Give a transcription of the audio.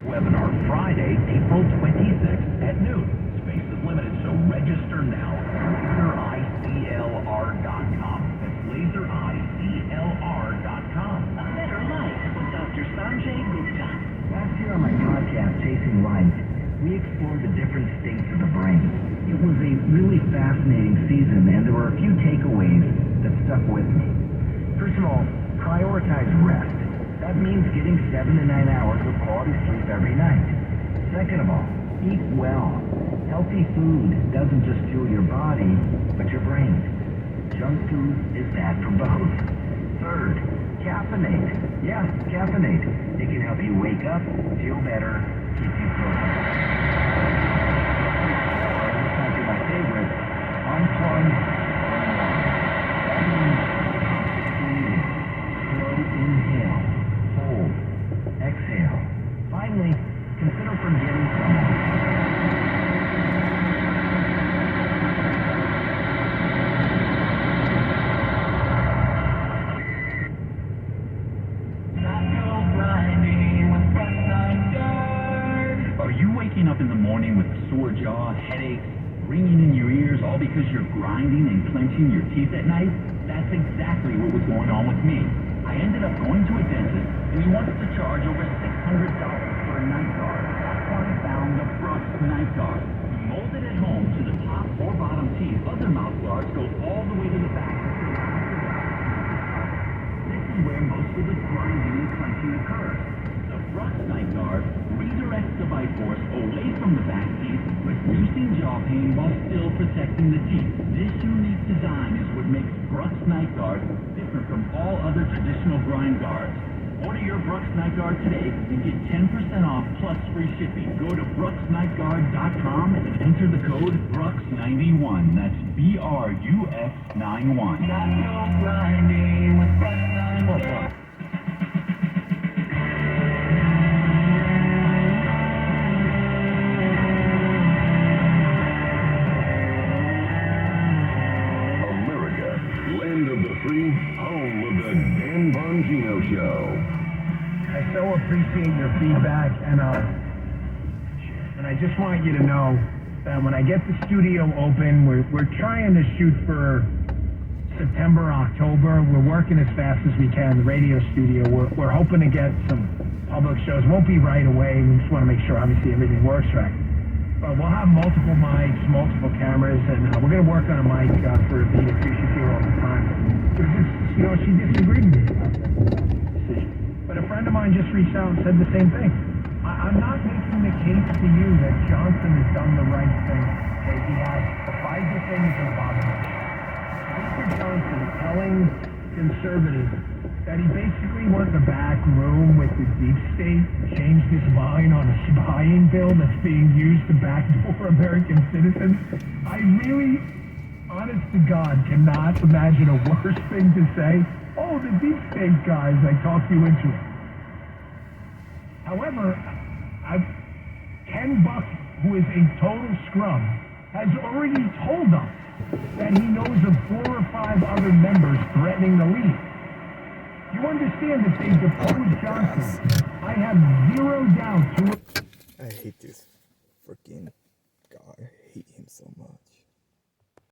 Webinar Friday, April 26th at noon. Space is limited, so register now. LaserICLR.com. That's LaserICLR.com. A Better Life with Dr. Sanjay Gupta. Last year on my podcast, Chasing Light, we explored the different states of the brain. It was a really fascinating season, and there were a few takeaways that stuck with me. First of all, prioritize rest. That means getting 7 to 9 hours of quality sleep every night. Second of all, eat well. Healthy food doesn't just fuel your body, but your brain. Junk food is bad for both. Third, caffeinate. Yeah, caffeinate. It can help you wake up, feel better, keep you focused. Let's not do my favorite. Unplug, unwind. That means breathing. Slow inhale. Hold. Exhale. Finally, consider forgetting someone. Are you waking up in the morning with a sore jaw, headaches, ringing in your ears, all because you're grinding and clenching your teeth at night? That's exactly what was going on with me. I ended up going to a dentist, and he wanted to charge over $600 for a night guard. That's why I found the Brux Night Guard. Molded at home to the top or bottom teeth, other mouth guards go all the way to the back. This is where most of the grinding and clenching occurs. The Brux Night Guard redirects the bite force away from the back teeth, reducing jaw pain while still protecting the teeth. This unique design is what makes Brux Night Guard different from all other traditional grind guards. Order your Brux Night Guard today and get 10% off plus free shipping. Go to BruxNightGuard.com and enter the code BRUX91. That's BRUX91. Land of the free, home of the Dan Bongino Show. I so appreciate your feedback, and I just want you to know that when I get the studio open, we're trying to shoot for September, October. We're working as fast as we can. The radio studio, we're hoping to get some public shows. Won't be right away. We just want to make sure, obviously, everything works right. But we'll have multiple mics, multiple cameras, and we're going to work on a mic for Evita too. She's here all the time. She disagreed with me about that decision. But a friend of mine just reached out and said the same thing. I'm not making the case to you that Johnson has done the right thing. Okay, he has the Pfizer thing is impossible. Mr. Johnson telling conservatives that he basically went in the back room with the deep state, changed his mind on a spying bill that's being used to backdoor American citizens. I really, honest to God, cannot imagine a worse thing to say. Oh, the deep state guys, I talked you into it. However, Ken Buck, who is a total scrub, has already told us that he knows of 4 or 5 other members threatening the lead. You understand that they deposed Johnson. I have zero doubt. I hate this freaking guy. I hate him so much.